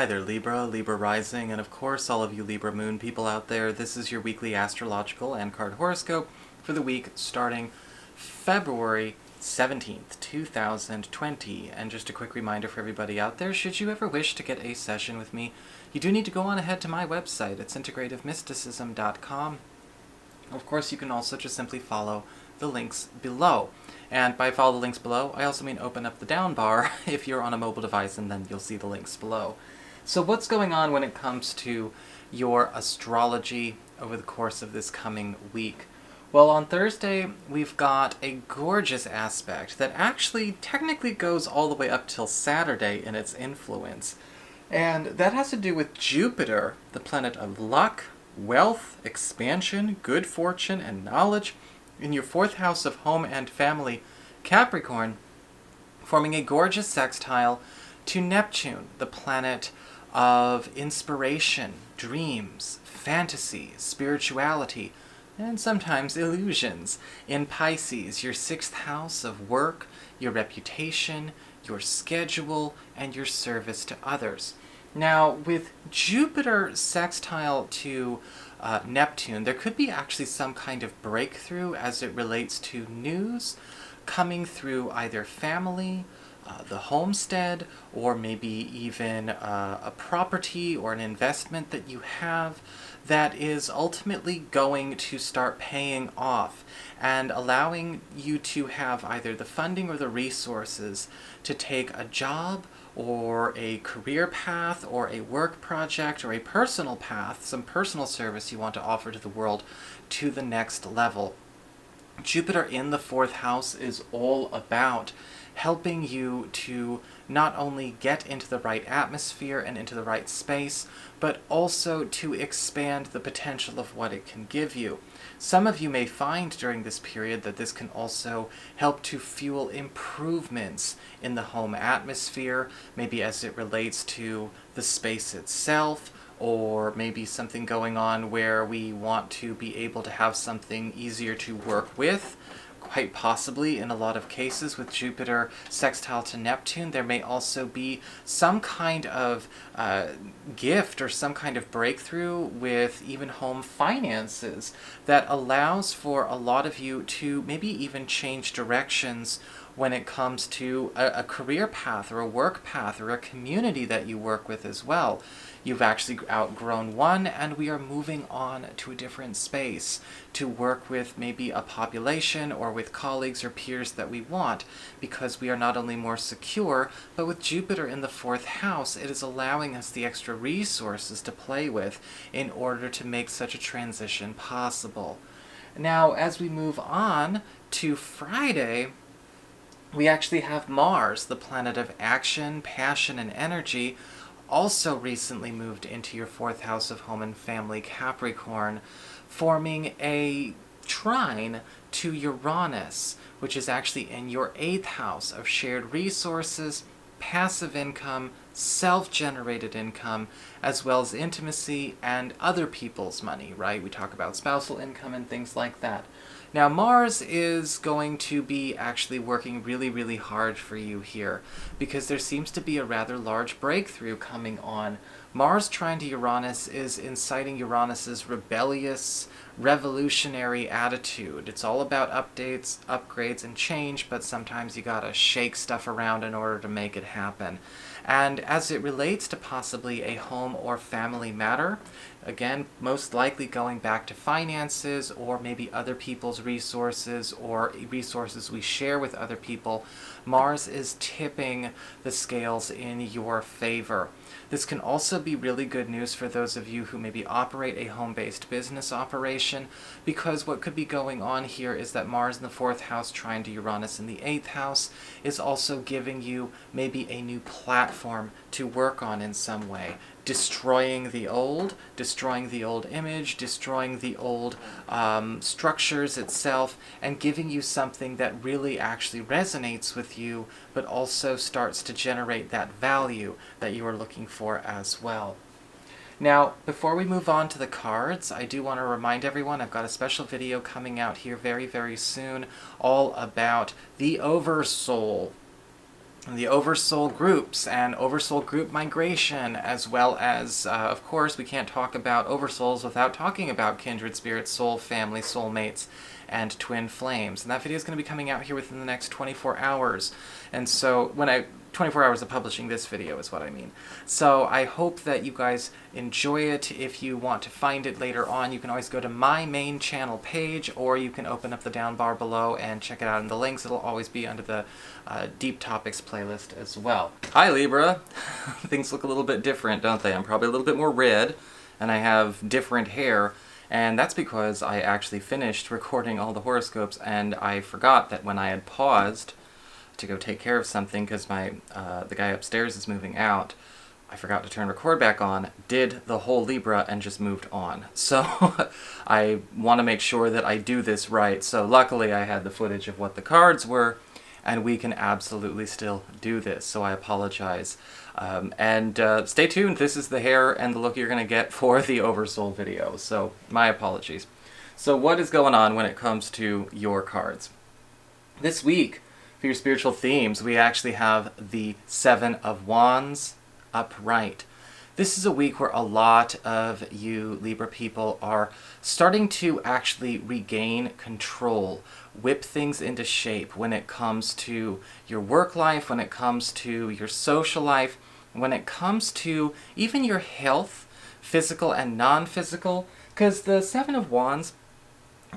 there, Libra, Libra rising, and of course all of you Libra moon people out there. This is your weekly astrological and card horoscope for the week starting February 17th, 2020. And just a quick reminder for everybody out there, should you ever wish to get a session with me, you do need to go on ahead to my website. It's integrativemysticism.com. Of course, you can also just simply follow the links below. And by follow the links below, I also mean open up the down bar if you're on a mobile device, and then you'll see the links below. So what's going on when it comes to your astrology over the course of this coming week? Well, on Thursday, we've got a gorgeous aspect that actually technically goes all the way up till Saturday in its influence. And that has to do with Jupiter, the planet of luck, wealth, expansion, good fortune, and knowledge, in your fourth house of home and family, Capricorn, forming a gorgeous sextile to Neptune, the planet of inspiration, dreams, fantasy, spirituality, and sometimes illusions, in Pisces, your sixth house of work, your reputation, your schedule, and your service to others. Now, with Jupiter sextile to Neptune, there could be actually some kind of breakthrough as it relates to news coming through either family, the homestead, or maybe even a property or an investment that you have that is ultimately going to start paying off and allowing you to have either the funding or the resources to take a job or a career path or a work project or a personal path, some personal service you want to offer to the world, to the next level. Jupiter in the fourth house is all about helping you to not only get into the right atmosphere and into the right space, but also to expand the potential of what it can give you. Some of you may find during this period that this can also help to fuel improvements in the home atmosphere, maybe as it relates to the space itself, or maybe something going on where we want to be able to have something easier to work with. Quite possibly, in a lot of cases, with Jupiter sextile to Neptune, there may also be some kind of gift or some kind of breakthrough with even home finances that allows for a lot of you to maybe even change directions when it comes to a career path or a work path or a community that you work with as well. You've actually outgrown one, and we are moving on to a different space to work with maybe a population or with colleagues or peers that we want, because we are not only more secure, but with Jupiter in the fourth house, it is allowing us the extra resources to play with in order to make such a transition possible. Now, as we move on to Friday, we actually have Mars, the planet of action, passion, and energy, also recently moved into your fourth house of home and family, Capricorn, forming a trine to Uranus, which is actually in your eighth house of shared resources, passive income, self-generated income, as well as intimacy and other people's money, right? We talk about spousal income and things like that. Now, Mars is going to be actually working really, really hard for you here, because there seems to be a rather large breakthrough coming on. Mars trine to Uranus is inciting Uranus's rebellious, revolutionary attitude. It's all about updates, upgrades, and change, but sometimes you gotta shake stuff around in order to make it happen. And as it relates to possibly a home or family matter, again, most likely going back to finances or maybe other people's resources or resources we share with other people, Mars is tipping the scales in your favor. This can also be really good news for those of you who maybe operate a home-based business operation, because what could be going on here is that Mars in the fourth house trine to Uranus in the eighth house is also giving you maybe a new platform to work on in some way. Destroying the old image, destroying the old structures itself, and giving you something that really actually resonates with you, but also starts to generate that value that you are looking for as well. Now, before we move on to the cards, I do want to remind everyone I've got a special video coming out here very, very soon all about the Oversoul. the oversoul groups and oversoul group migration, as well as, of course, we can't talk about oversouls without talking about kindred spirits, soul family, soulmates, and twin flames. And that video is going to be coming out here within the next 24 hours. And so 24 hours of publishing this video is what I mean. So I hope that you guys enjoy it. If you want to find it later on, you can always go to my main channel page, or you can open up the down bar below and check it out in the links. It'll always be under the Deep Topics playlist as well. Hi Libra! Things look a little bit different, don't they? I'm probably a little bit more red, and I have different hair. And that's because I actually finished recording all the horoscopes, and I forgot that when I had paused to go take care of something, because the guy upstairs is moving out, I forgot to turn record back on, did the whole Libra, and just moved on. So I want to make sure that I do this right. So luckily I had the footage of what the cards were, and we can absolutely still do this. So I apologize. Stay tuned. This is the hair and the look you're going to get for the Oversoul video. So my apologies. So what is going on when it comes to your cards? This week, for your spiritual themes, we actually have the Seven of Wands upright. This is a week where a lot of you Libra people are starting to actually regain control, whip things into shape when it comes to your work life, when it comes to your social life, when it comes to even your health, physical and non-physical, because the Seven of Wands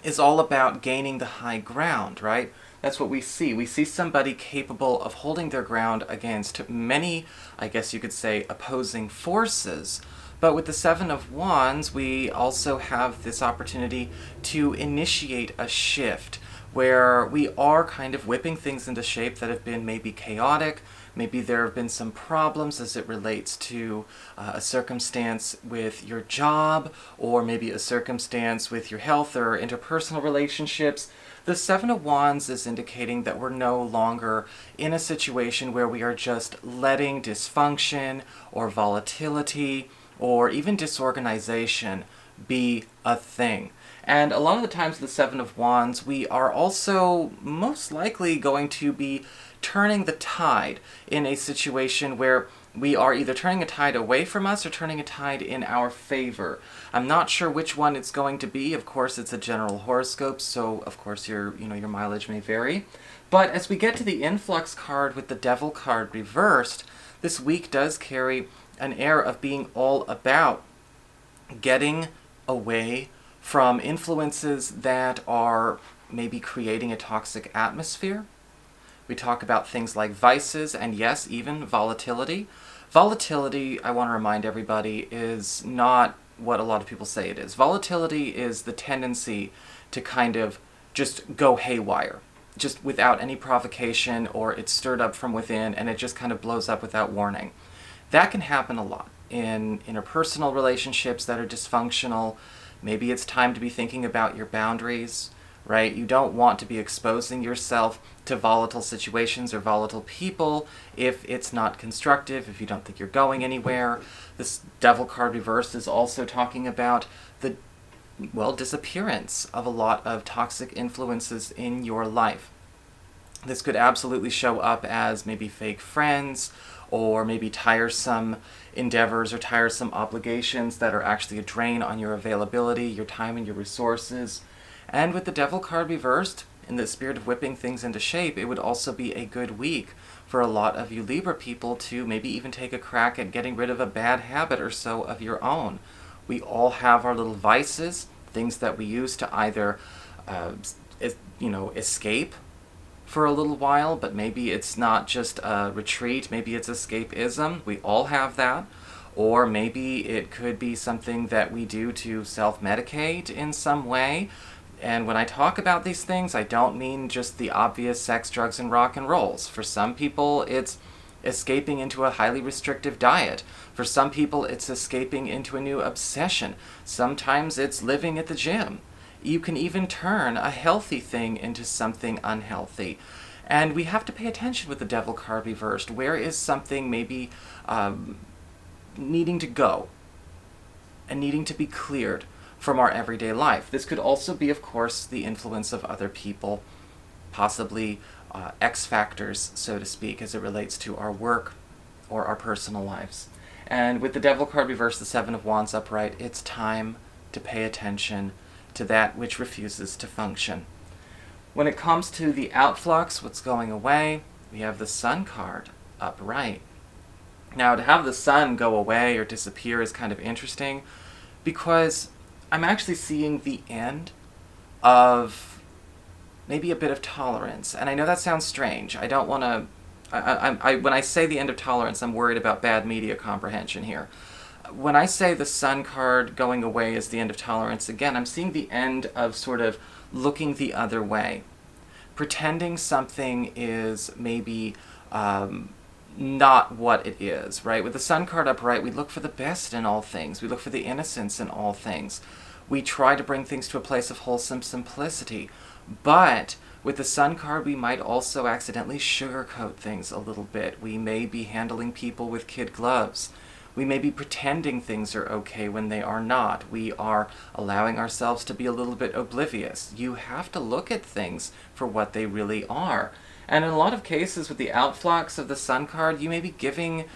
is all about gaining the high ground, right? That's what we see. We see somebody capable of holding their ground against many, I guess you could say, opposing forces. But with the Seven of Wands, we also have this opportunity to initiate a shift where we are kind of whipping things into shape that have been maybe chaotic. Maybe there have been some problems as it relates to a circumstance with your job, or maybe a circumstance with your health or interpersonal relationships. The Seven of Wands is indicating that we're no longer in a situation where we are just letting dysfunction or volatility or even disorganization be a thing. And a lot of the times with the Seven of Wands, we are also most likely going to be turning the tide in a situation where we are either turning a tide away from us or turning a tide in our favor. I'm not sure which one it's going to be. Of course, it's a general horoscope, so of course your mileage may vary. But as we get to the influx card with the Devil card reversed, this week does carry an air of being all about getting away from influences that are maybe creating a toxic atmosphere. We talk about things like vices and, yes, even volatility. Volatility, I want to remind everybody, is not what a lot of people say it is. Volatility is the tendency to kind of just go haywire, just without any provocation, or it's stirred up from within and it just kind of blows up without warning. That can happen a lot in interpersonal relationships that are dysfunctional. Maybe it's time to be thinking about your boundaries, right? You don't want to be exposing yourself to volatile situations or volatile people if it's not constructive, if you don't think you're going anywhere. This Devil card reversed is also talking about the, disappearance of a lot of toxic influences in your life. This could absolutely show up as maybe fake friends, or maybe tiresome endeavors or tiresome obligations that are actually a drain on your availability, your time, and your resources. And with the Devil card reversed, in the spirit of whipping things into shape, it would also be a good week for a lot of you Libra people to maybe even take a crack at getting rid of a bad habit or so of your own. We all have our little vices, things that we use to either, escape for a little while, but maybe it's not just a retreat, maybe it's escapism. We all have that. Or maybe it could be something that we do to self-medicate in some way. And when I talk about these things, I don't mean just the obvious sex, drugs, and rock and rolls. For some people, it's escaping into a highly restrictive diet. For some people, it's escaping into a new obsession. Sometimes it's living at the gym. You can even turn a healthy thing into something unhealthy. And we have to pay attention with the Devil card reversed. Where is something maybe needing to go and needing to be cleared from our everyday life? This could also be, of course, the influence of other people, possibly X factors, so to speak, as it relates to our work or our personal lives. And with the Devil card reversed, the Seven of Wands upright, it's time to pay attention to that which refuses to function. When it comes to the outflux, what's going away, we have the Sun card upright. Now, to have the Sun go away or disappear is kind of interesting because I'm actually seeing the end of maybe a bit of tolerance. And I know that sounds strange. I don't want to... when I say the end of tolerance, I'm worried about bad media comprehension here. When I say the Sun card going away is the end of tolerance, again, I'm seeing the end of sort of looking the other way. Pretending something is maybe not what it is, right? With the Sun card upright, we look for the best in all things. We look for the innocence in all things. We try to bring things to a place of wholesome simplicity. But with the Sun card, we might also accidentally sugarcoat things a little bit. We may be handling people with kid gloves. We may be pretending things are okay when they are not. We are allowing ourselves to be a little bit oblivious. You have to look at things for what they really are. And in a lot of cases with the outflux of the Sun card, you may be giving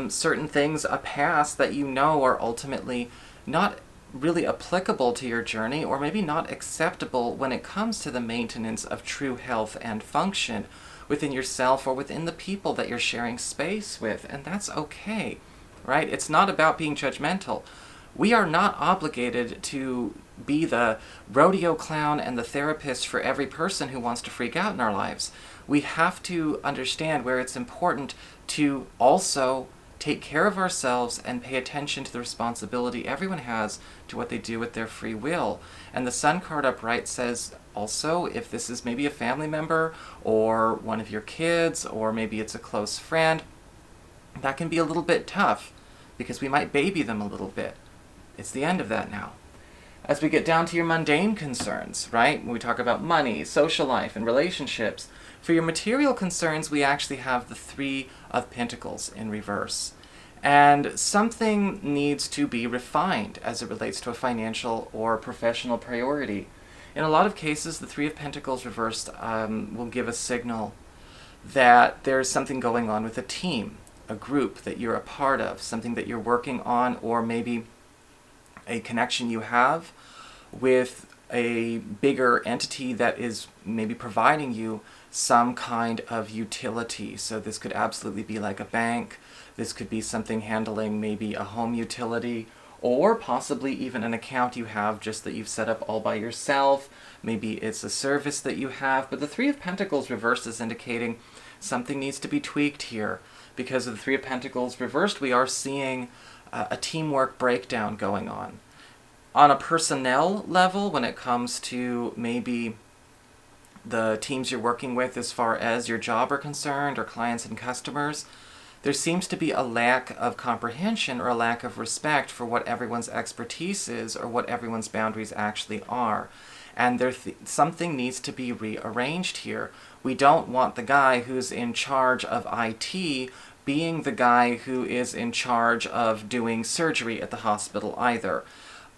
certain things a pass that you know are ultimately not really applicable to your journey, or maybe not acceptable when it comes to the maintenance of true health and function within yourself or within the people that you're sharing space with. And that's okay, right? It's not about being judgmental. We are not obligated to be the rodeo clown and the therapist for every person who wants to freak out in our lives. We have to understand where it's important to also take care of ourselves and pay attention to the responsibility everyone has to what they do with their free will. And the Sun card upright says also, if this is maybe a family member or one of your kids, or maybe it's a close friend, that can be a little bit tough because we might baby them a little bit. It's the end of that now. As we get down to your mundane concerns, right? When we talk about money, social life, and relationships, for your material concerns, we actually have the Three of Pentacles in reverse. And something needs to be refined as it relates to a financial or professional priority. In a lot of cases, the Three of Pentacles reversed will give a signal that there's something going on with a team, a group that you're a part of, something that you're working on, or maybe a connection you have with a bigger entity that is maybe providing you some kind of utility. So this could absolutely be like a bank. This could be something handling maybe a home utility, or possibly even an account you have just that you've set up all by yourself. Maybe it's a service that you have. But the Three of Pentacles reversed is indicating something needs to be tweaked here. Because of the Three of Pentacles reversed, we are seeing a teamwork breakdown going on. On a personnel level, when it comes to maybe the teams you're working with as far as your job are concerned, or clients and customers, there seems to be a lack of comprehension or a lack of respect for what everyone's expertise is or what everyone's boundaries actually are. And something needs to be rearranged here. We don't want the guy who's in charge of IT being the guy who is in charge of doing surgery at the hospital either.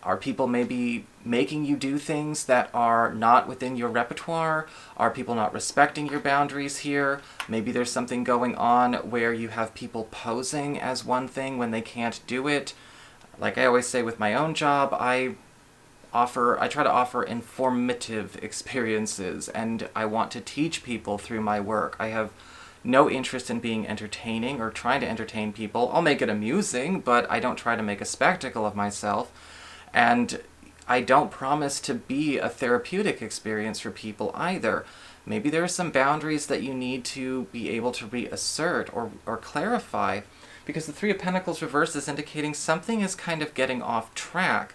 Are people maybe making you do things that are not within your repertoire? Are people not respecting your boundaries here? Maybe there's something going on where you have people posing as one thing when they can't do it. Like I always say with my own job, I try to offer informative experiences, and I want to teach people through my work. I have no interest in being entertaining or trying to entertain people. I'll make it amusing, but I don't try to make a spectacle of myself. And I don't promise to be a therapeutic experience for people either. Maybe there are some boundaries that you need to be able to reassert or clarify, because the Three of Pentacles reverse is indicating something is kind of getting off track.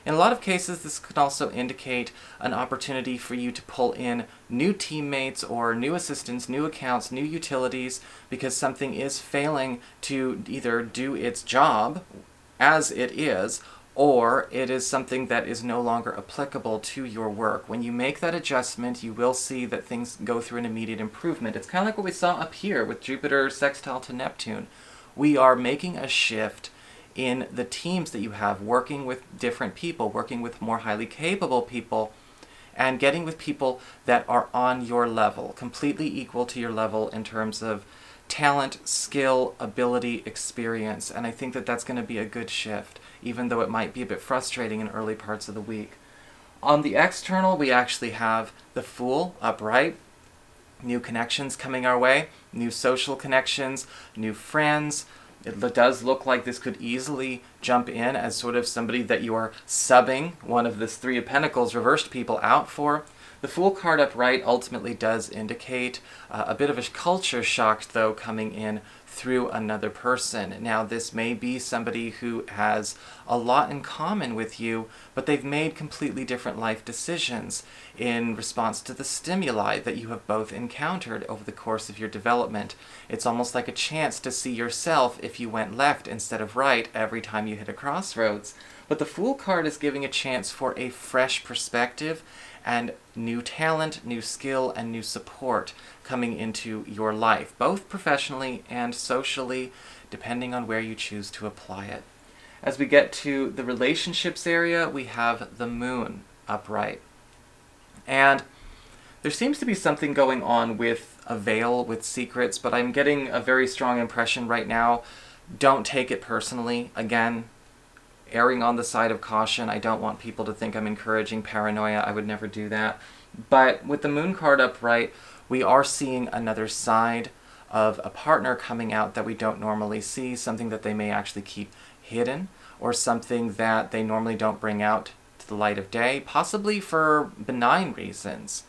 In a lot of cases, this could also indicate an opportunity for you to pull in new teammates or new assistants, new accounts, new utilities, because something is failing to either do its job as it is, or it is something that is no longer applicable to your work. When you make that adjustment, you will see that things go through an immediate improvement. It's kind of like what we saw up here with Jupiter sextile to Neptune. We are making a shift in the teams that you have, working with different people, working with more highly capable people, and getting with people that are on your level, completely equal to your level in terms of talent, skill, ability, experience. And I think that that's going to be a good shift, even though it might be a bit frustrating in early parts of the week. On the external, we actually have the Fool upright. New connections coming our way, new social connections, new friends. It does look like this could easily jump in as sort of somebody that you are subbing one of this Three of Pentacles reversed people out for. The Fool card upright ultimately does indicate a bit of a culture shock, though, coming in through another person. Now, this may be somebody who has a lot in common with you, but they've made completely different life decisions in response to the stimuli that you have both encountered over the course of your development. It's almost like a chance to see yourself if you went left instead of right every time you hit a crossroads. But the Fool card is giving a chance for a fresh perspective and new talent, new skill, and new support coming into your life, both professionally and socially, depending on where you choose to apply it. As we get to the relationships area, we have the Moon upright. And there seems to be something going on with a veil, with secrets, but I'm getting a very strong impression right now. Don't take it personally. Again, erring on the side of caution. I don't want people to think I'm encouraging paranoia. I would never do that. But with the Moon card upright, we are seeing another side of a partner coming out that we don't normally see, something that they may actually keep hidden, or something that they normally don't bring out to the light of day, possibly for benign reasons.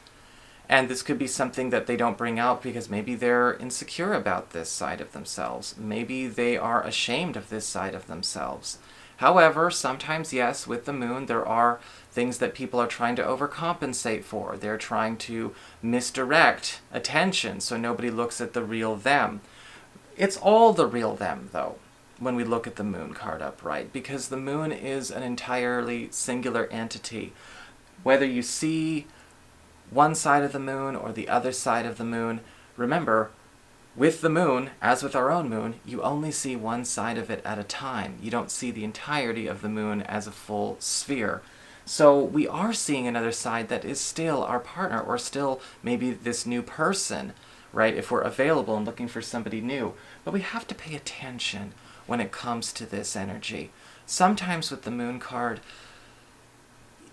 And this could be something that they don't bring out because maybe they're insecure about this side of themselves. Maybe they are ashamed of this side of themselves. However, sometimes, yes, with the Moon, there are things that people are trying to overcompensate for. They're trying to misdirect attention so nobody looks at the real them. It's all the real them, though, when we look at the Moon card upright, because the Moon is an entirely singular entity. Whether you see one side of the Moon or the other side of the Moon, remember, with the Moon, as with our own Moon, you only see one side of it at a time. You don't see the entirety of the Moon as a full sphere. So we are seeing another side that is still our partner, or still maybe this new person, right, if we're available and looking for somebody new. But we have to pay attention when it comes to this energy. Sometimes with the Moon card,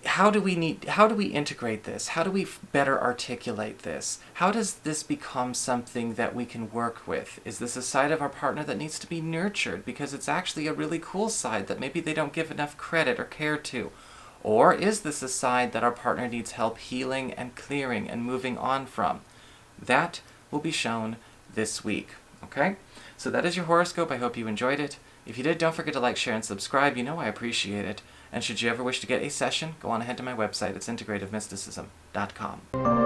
how do we integrate this? How do we better articulate this? How does this become something that we can work with? Is this a side of our partner that needs to be nurtured because it's actually a really cool side that maybe they don't give enough credit or care to? Or is this a side that our partner needs help healing and clearing and moving on from? That will be shown this week, okay? So that is your horoscope. I hope you enjoyed it. If you did, don't forget to like, share, and subscribe. You know I appreciate it. And should you ever wish to get a session, go on ahead to my website. It's integrativemysticism.com.